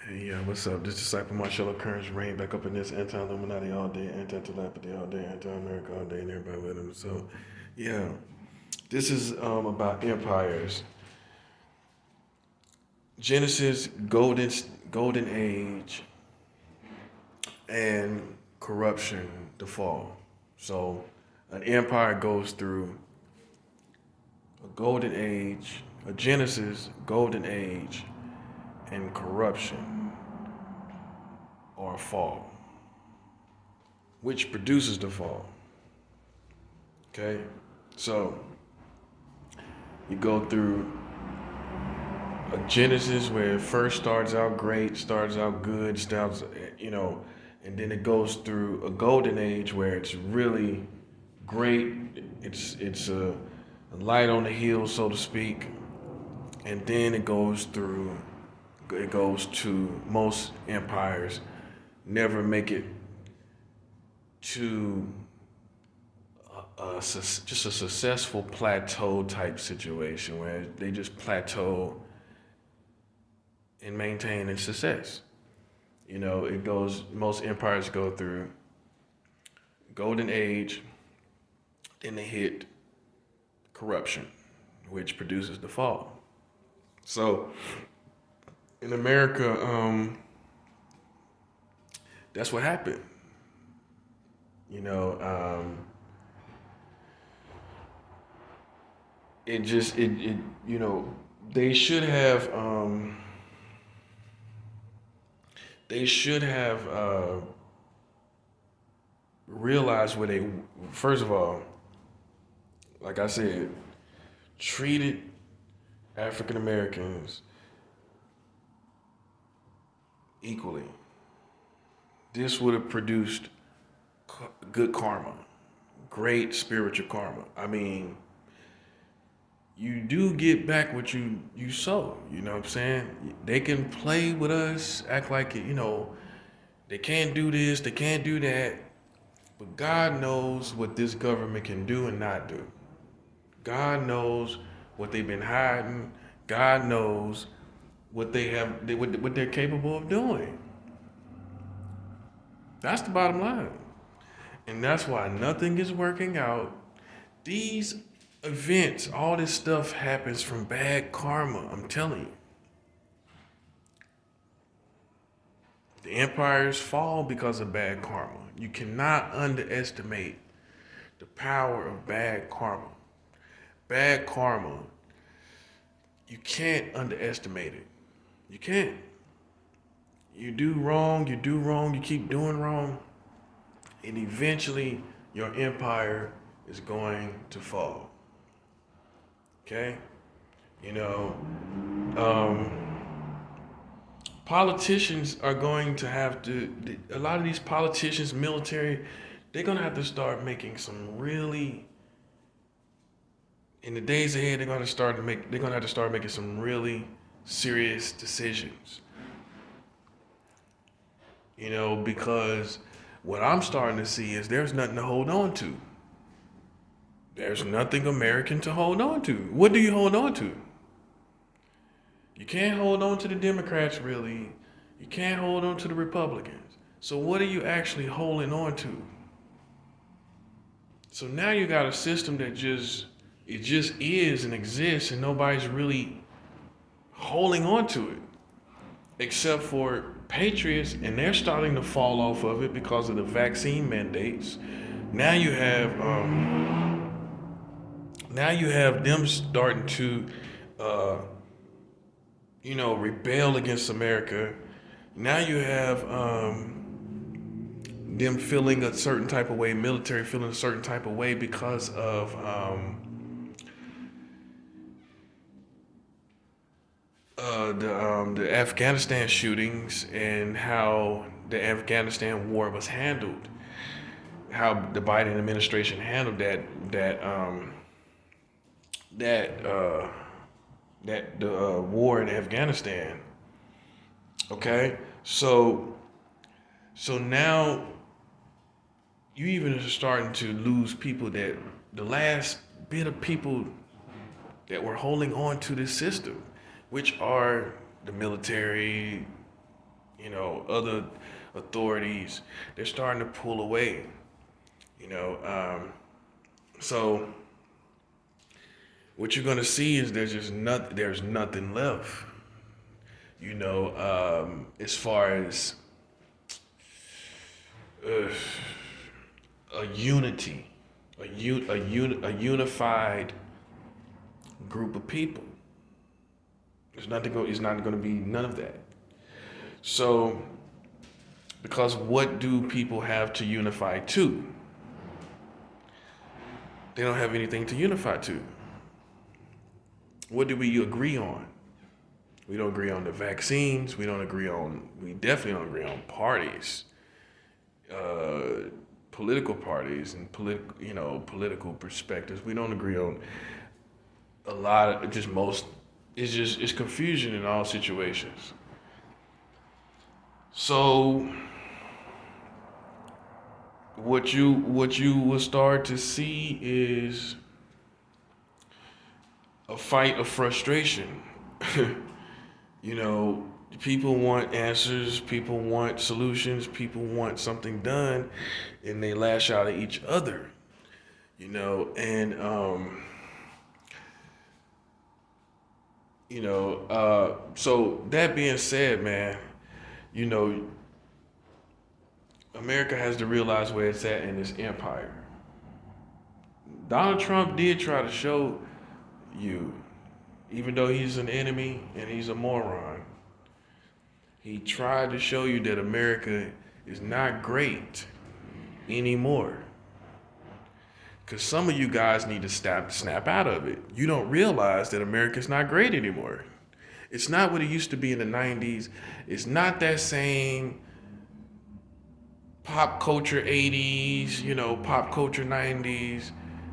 Hey, what's up? This Disciple Marshall Occurrence reign back up in this anti-Illuminati all day, anti-telepathy all day, anti-America all day, and everybody with them. So, yeah, this is about empires. Genesis, golden age, and corruption, the fall. So, an empire goes through a golden age, a Genesis, golden age, and corruption or a fall, which produces the fall. Okay, so you go through a Genesis where it first starts out great, starts out good, starts, and then it goes through a golden age where it's really great. It's a light on the hill, so to speak, and then it goes to most empires never make it to just a successful plateau type situation where they just plateau and maintain in success. It goes, most empires go through golden age, then they hit corruption, which produces the fall. So in America, that's what happened. You know, it just it they should have they should have realized where they, first of all, like I said, treated African Americans equally. This would have produced good karma, great spiritual karma. I mean, you do get back what you sow. You know what I'm saying? They can play with us, act like they can't do this, they can't do that, but God knows what this government can do and not do. God knows what they've been hiding. God knows what what they're capable of doing. That's the bottom line. And that's why nothing is working out. These events, all this stuff happens from bad karma. I'm telling you. The empires fall because of bad karma. You cannot underestimate the power of bad karma. Bad karma, you can't underestimate it. You can't. You do wrong, you keep doing wrong, and eventually your empire is going to fall. Okay? You know, um, politicians are going to have to, a lot of these politicians, military, they're going to have to start making some really, in the days ahead, they're going to have to start making some really serious decisions. Because what I'm starting to see is there's nothing to hold on to. There's nothing American to hold on to. What do you hold on to? You can't hold on to the Democrats, really. You can't hold on to the Republicans. So what are you actually holding on to? So now you got a system that just is and exists, and nobody's really holding on to it, except for patriots, and they're starting to fall off of it because of the vaccine mandates. Now you have them starting to uh, rebel against America. Now you have them feeling a certain type of way, military feeling a certain type of way because of the Afghanistan shootings and how the Afghanistan war was handled, how the Biden administration handled the war in Afghanistan. Okay, so now you even are starting to lose people, that the last bit of people that were holding on to this system, which are the military, other authorities, they're starting to pull away. You know, so what you're gonna see is there's nothing left. As far as uh, a unity, a unified group of people. It's not going to be none of that. So, because what do people have to unify to? They don't have anything to unify to. What do we agree on? We don't agree on the vaccines. We definitely don't agree on parties, political parties and political perspectives. We don't agree on a lot of it's confusion in all situations. So what you will start to see is a fight of frustration. you know, People want answers, people want solutions, people want something done, and they lash out at each other. And so that being said, man, you know, America has to realize where it's at in this empire. Donald Trump did try to show you, even though he's an enemy and he's a moron, he tried to show you that America is not great anymore. Because some of you guys need to snap out of it. You don't realize that America's not great anymore. It's not what it used to be in the 90s. It's not that same pop culture 80s, pop culture 90s.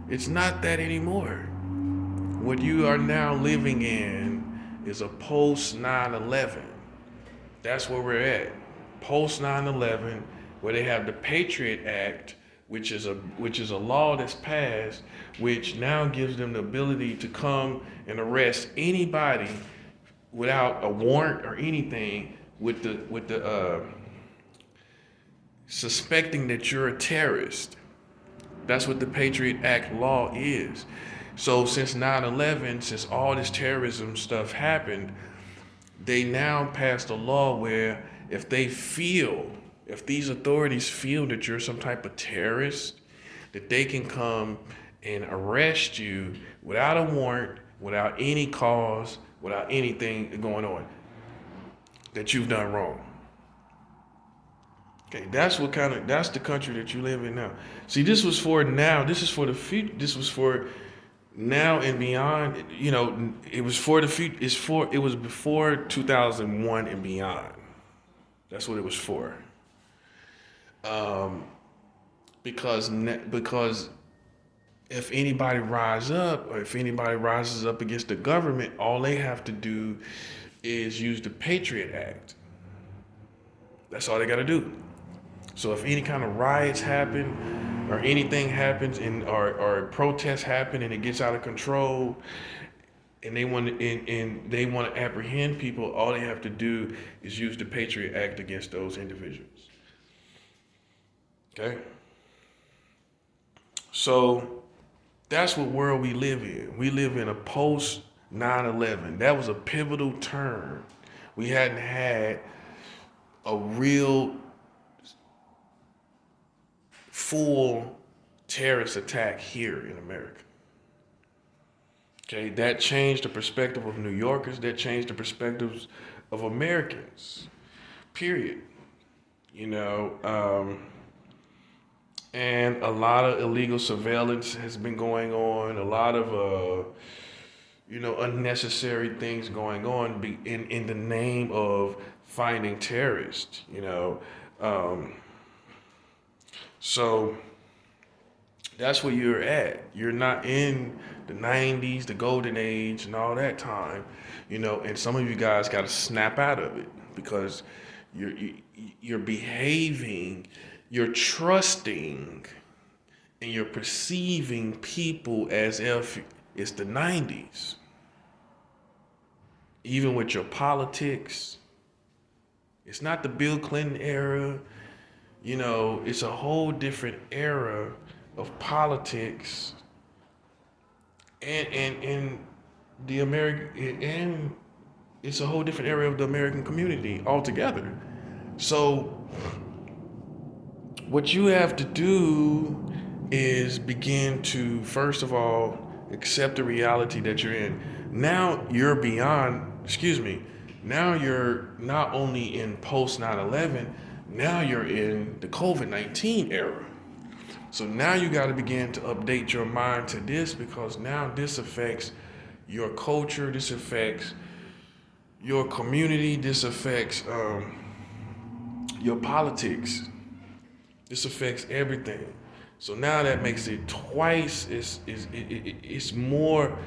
It's not that anymore. What you are now living in is a post 9/11. That's where we're at. Post 9/11, where they have the Patriot Act, which is a law that's passed, which now gives them the ability to come and arrest anybody without a warrant or anything, with the suspecting that you're a terrorist. That's what the Patriot Act law is. So since 9/11, since all this terrorism stuff happened, they now passed a law where if these authorities feel that you're some type of terrorist, that they can come and arrest you without a warrant, without any cause, without anything going on that you've done wrong. Okay, that's the country that you live in now. See, this was for now. This is for the future. This was for now and beyond. It was for the future. It was before 2001 and beyond. That's what it was for. Because if anybody rises up against the government, all they have to do is use the Patriot Act. That's all they got to do. So if any kind of riots happen or anything happens or protests happen and it gets out of control and they want to apprehend people, all they have to do is use the Patriot Act against those individuals. Okay? So that's what world we live in. We live in a post 9/11. That was a pivotal turn. We hadn't had a real full terrorist attack here in America. Okay, that changed the perspective of New Yorkers. That changed the perspectives of Americans. Period. And a lot of illegal surveillance has been going on. A lot of unnecessary things going on in the name of finding terrorists. So that's where you're at. You're not in the 90s, the golden age, and all that time, and some of you guys got to snap out of it because you're behaving, you're trusting, and you're perceiving people as if it's the 90s. Even with your politics, It's not the Bill Clinton era. You know, it's a whole different era of politics and the American and it's a whole different area of the American community altogether. So what you have to do is begin to first of all accept the reality that you're in. Now you're beyond, excuse me, now you're not only in post 9/11, now you're in the COVID-19 era. So now you got to begin to update your mind to this because now this affects your culture, this affects your community, this affects your politics, this affects everything. So now that makes it twice. It's more.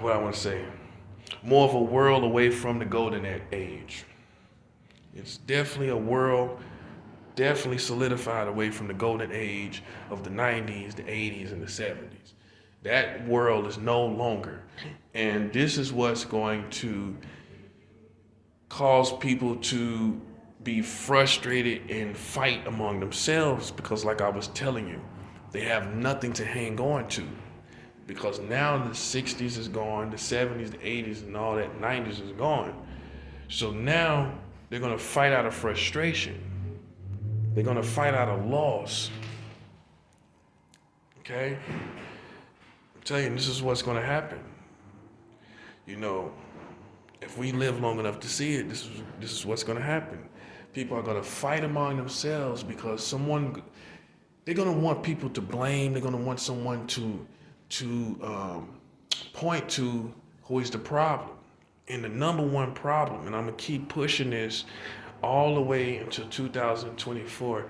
What I want to say, more of a world away from the golden age. It's definitely a world, definitely solidified away from the golden age of the 90s, the 80s, and the 70s. That world is no longer. And this is what's going to cause people to be frustrated and fight among themselves because, like I was telling you, they have nothing to hang on to. Because now the 60s is gone, the 70s, the 80s, and all that 90s is gone. So now they're going to fight out of frustration. They're going to fight out of loss. Okay? I'm telling you, this is what's going to happen. You know, if we live long enough to see it, this is what's going to happen. People are going to fight among themselves because they're going to want people to blame. They're going to want someone to point to who is the problem. And the number one problem, and I'm going to keep pushing this all the way until 2024,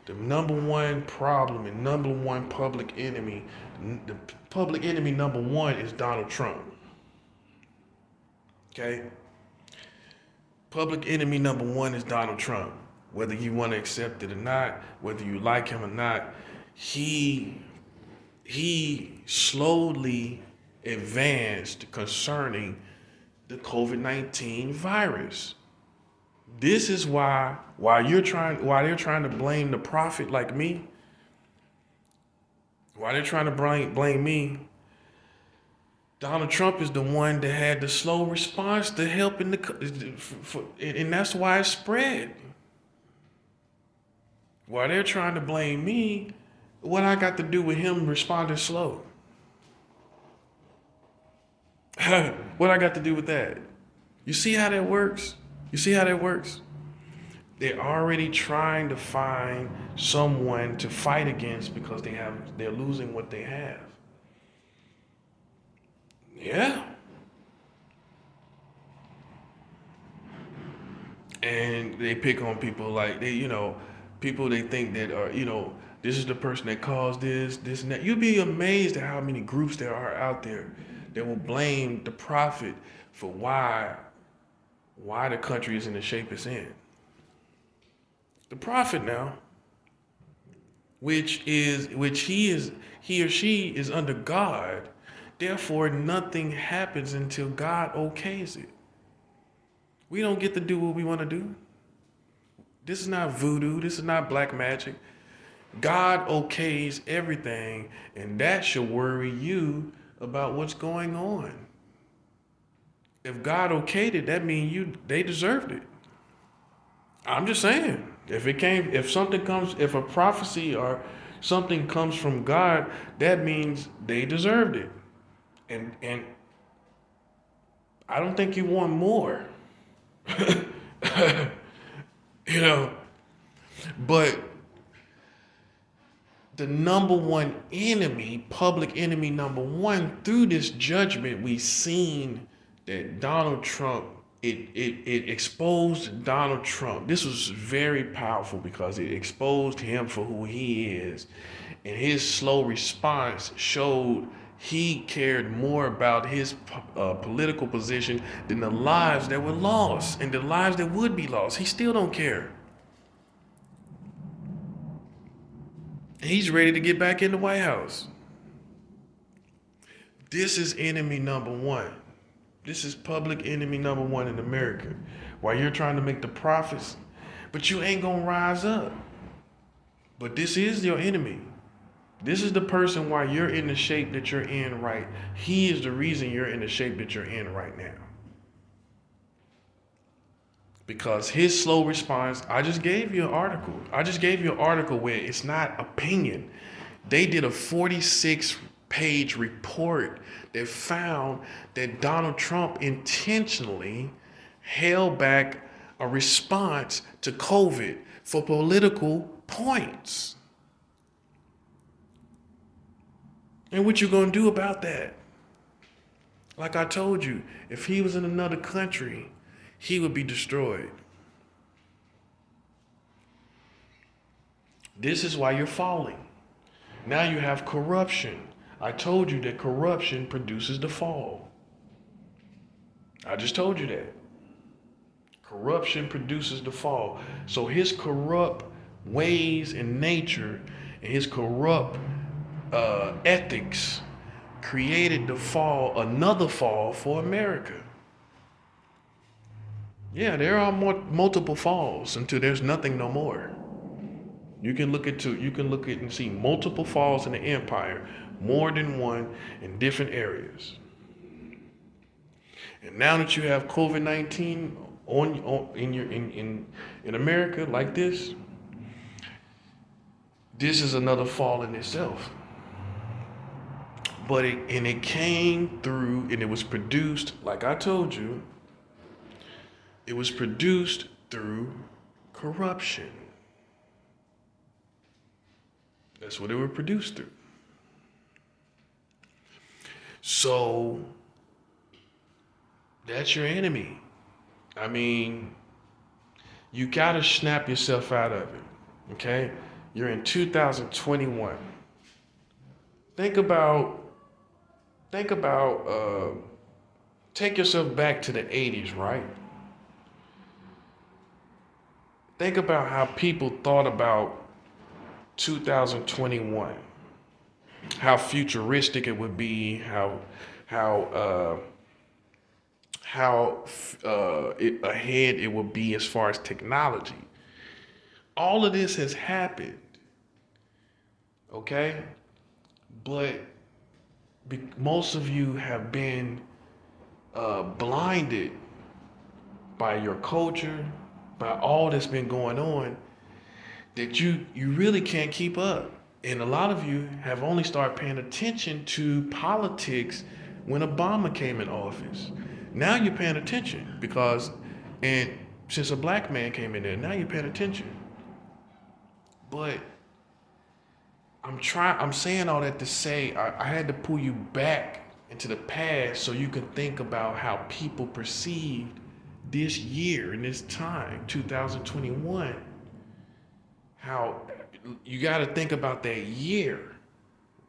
the number one problem and number one public enemy, the public enemy number one is Donald Trump. Okay? Public enemy number one is Donald Trump. Whether you want to accept it or not, whether you like him or not, he slowly advanced concerning the COVID-19 virus. This is why they're trying to blame the prophet like me, why they're trying to blame me. Donald Trump is the one that had the slow response to helping and that's why it spread. While they're trying to blame me, what I got to do with him responding slow? What I got to do with that? You see how that works? You see how that works? They're already trying to find someone to fight against because they're losing what they have. Yeah. And they pick on people like people they think that are, this is the person that caused this and that. You'd be amazed at how many groups there are out there that will blame the prophet for why the country is in the shape it's in. The prophet now, which he or she is under God, therefore nothing happens until God okays it. We don't get to do what we want to do. This is not voodoo, this is not black magic. God okays everything, and that should worry you about what's going on. If God okayed it, that means they deserved it. I'm just saying. If a prophecy or something comes from God, that means they deserved it. And I don't think you want more. But the number one enemy, public enemy number one, through this judgment, we've seen that Donald Trump, it exposed Donald Trump. This was very powerful because it exposed him for who he is. And his slow response showed he cared more about his political position than the lives that were lost and the lives that would be lost. He still don't care. He's ready to get back in the White House. This is enemy number one. This is public enemy number one in America. While you're trying to make the profits, but you ain't gonna rise up. But this is your enemy. This is the person why you're in the shape that you're in right. He is the reason you're in the shape that you're in right now. Because his slow response, I just gave you an article. I just gave you an article where it's not opinion. They did a 46-page report that found that Donald Trump intentionally held back a response to COVID for political points. And what you gonna do about that? Like I told you, if he was in another country, he would be destroyed. This is why you're falling. Now you have corruption. I told you that corruption produces the fall. I just told you that. Corruption produces the fall. So his corrupt ways and nature and his corrupt ethics created the fall, another fall for America. Yeah, there are multiple falls until there's nothing no more. You can look at and see multiple falls in the empire, more than one in different areas. And now that you have COVID-19 in America like this is another fall in itself. But it came through and it was produced, like I told you, it was produced through corruption. That's what it was produced through. So that's your enemy. I mean, you gotta snap yourself out of it, okay? You're in 2021. Think about, take yourself back to the 80s, right? Think about how people thought about 2021, how futuristic it would be, how ahead it would be as far as technology. All of this has happened, okay? But most of you have been blinded by your culture, by all that's been going on, that you really can't keep up. And a lot of you have only started paying attention to politics when Obama came in office. Now you're paying attention and since a black man came in there, now you're paying attention. But I'm saying all that to say I had to pull you back into the past so you can think about how people perceived this year and this time, 2021. How you got to think about that year.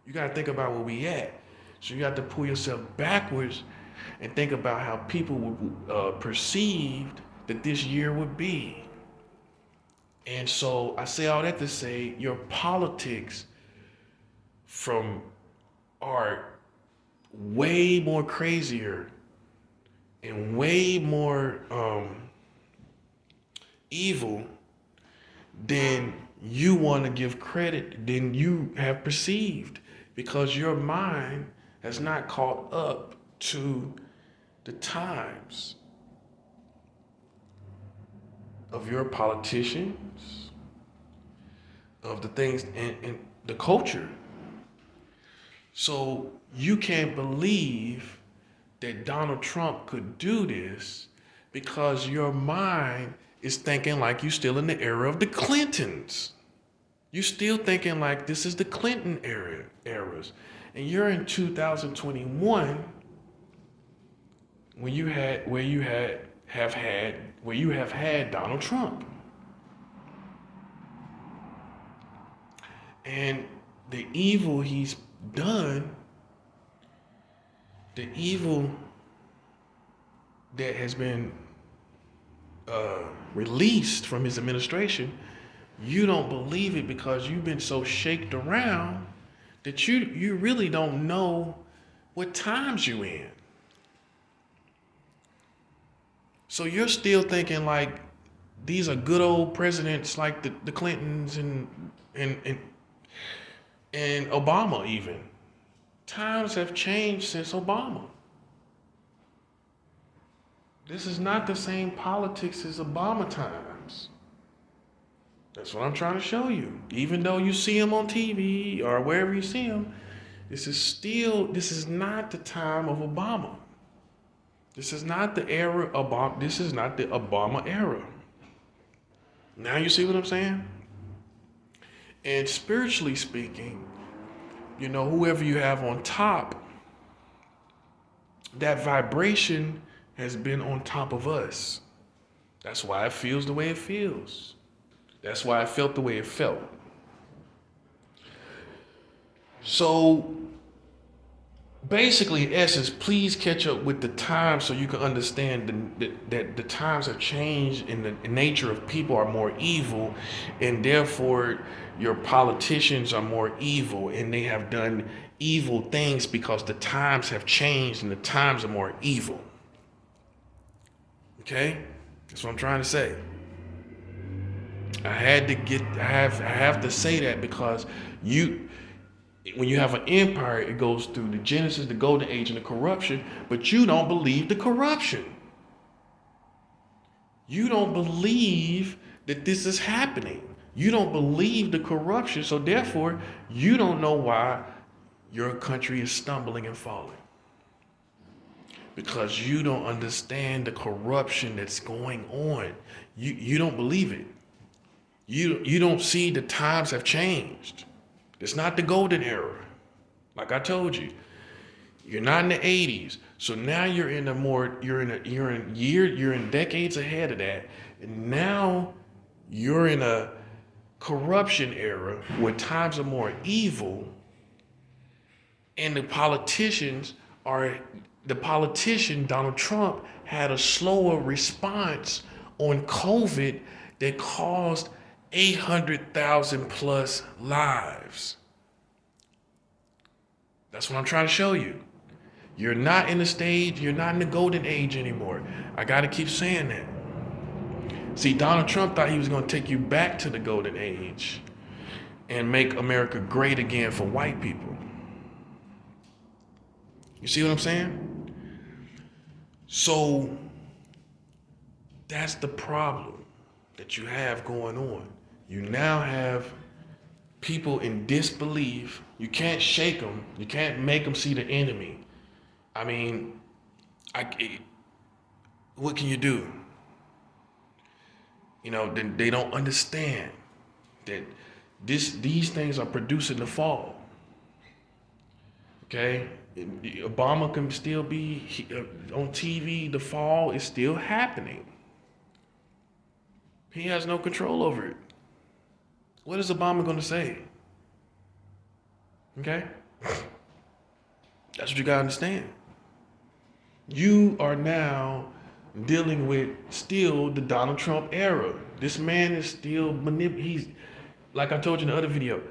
You got to think about where we at. So you got to pull yourself backwards and think about how people would perceived that this year would be. And so I say all that to say your politics are way more crazier and way more evil than you want to give credit, than you have perceived, because your mind has not caught up to the times of your politicians, of the things and the culture. So you can't believe that Donald Trump could do this because your mind is thinking like you're still in the era of the Clintons. You're still thinking like this is the Clinton eras. And you're in 2021 where you have had Donald Trump. And the evil he's done, the evil that has been released from his administration, you don't believe it because you've been so shaked around that you really don't know what times you in. So you're still thinking like these are good old presidents like the Clintons and, and and Obama even. Times have changed since Obama. This is not the same politics as Obama times. That's what I'm trying to show you. Even though you see him on TV or wherever you see him, this is not the time of Obama. This is not the era Obama. This is not the Obama era. Now you see what I'm saying? And spiritually speaking, whoever you have on top, that vibration has been on top of us. That's why it feels the way it feels. That's why it felt the way it felt. So basically, in essence, please catch up with the times so you can understand that the times have changed and the nature of people are more evil, and therefore your politicians are more evil and they have done evil things because the times have changed and the times are more evil. Okay? That's what I'm trying to say. I have to say that because when you have an empire, it goes through the Genesis, the Golden Age, and the corruption, but you don't believe the corruption. You don't believe that this is happening. You don't believe the corruption, so therefore, you don't know why your country is stumbling and falling. Because you don't understand the corruption that's going on. You don't believe it. You don't see the times have changed. It's not the golden era. Like I told you, you're not in the 80s. So now you're in decades ahead of that. And now you're in a corruption era where times are more evil, and the politician, Donald Trump, had a slower response on COVID that caused 800,000 plus lives. That's what I'm trying to show you. You're not in the golden age anymore. I got to keep saying that. See, Donald Trump thought he was going to take you back to the golden age and make America great again for white people. You see what I'm saying? So that's the problem that you have going on. You now have people in disbelief. You can't shake them. You can't make them see the enemy. I mean, what can you do? They don't understand that these things are producing the fall. Okay? Obama can still be on TV. The fall is still happening. He has no control over it. What is Obama going to say? Okay? That's what you got to understand. You are now dealing with still the Donald Trump era. This man is still he's, like I told you in the other video,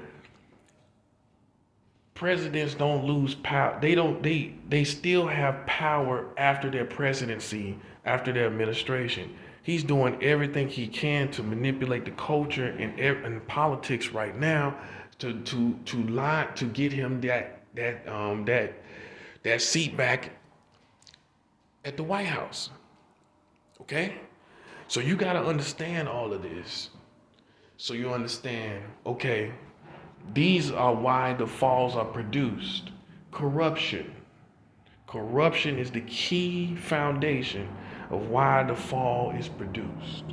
presidents don't lose power. They still have power after their presidency, after their administration. He's doing everything he can to manipulate the culture and politics right now to get him that seat back at the White House. Okay? So you got to understand all of this. So you understand, okay, these are why the falls are produced. Corruption. Corruption is the key foundation of why the fall is produced.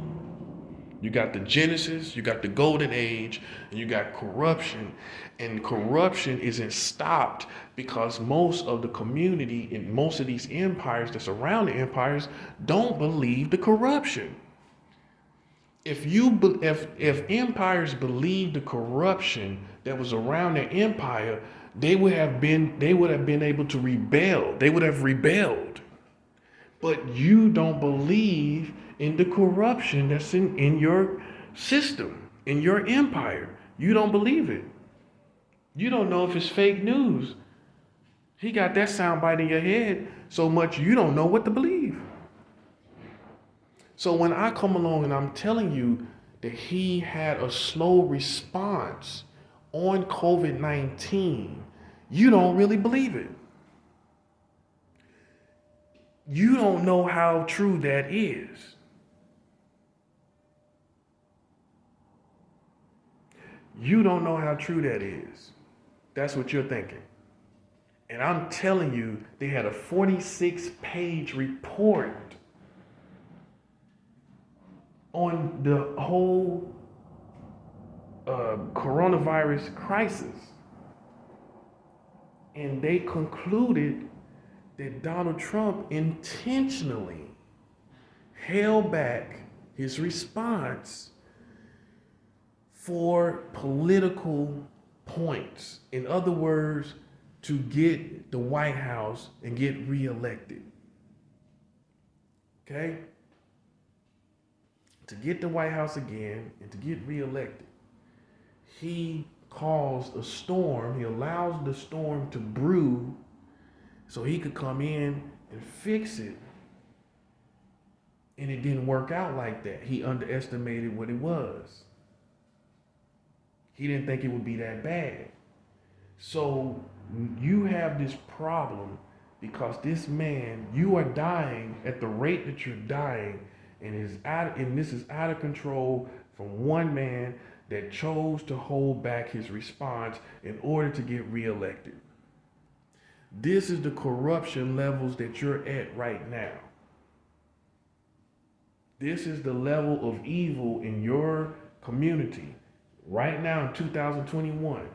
You got the Genesis, you got the Golden Age, and you got corruption. And corruption isn't stopped because most of the community in most of these empires that's around the empires don't believe the corruption. If empires believed the corruption that was around their empire, they would have been able to rebel. They would have rebelled. But you don't believe in the corruption that's in your system, in your empire. You don't believe it. You don't know if it's fake news. He got that soundbite in your head so much you don't know what to believe. So when I come along and I'm telling you that he had a slow response on COVID 19, you don't really believe it. You don't know how true that is. You don't know how true that is. That's what you're thinking. And I'm telling you, they had a 46-page report on the whole coronavirus crisis. And they concluded that Donald Trump intentionally held back his response for political points. In other words, to get the White House and get reelected. Okay? To get the White House again and to get reelected. He caused a storm. He allows the storm to brew so he could come in and fix it. And it didn't work out like that. He underestimated what it was. He didn't think it would be that bad. So you have this problem because this man, you are dying at the rate that you're dying, and this is out of control from one man that chose to hold back his response in order to get reelected. This is the corruption levels that you're at right now. This is the level of evil in your community right now in 2021.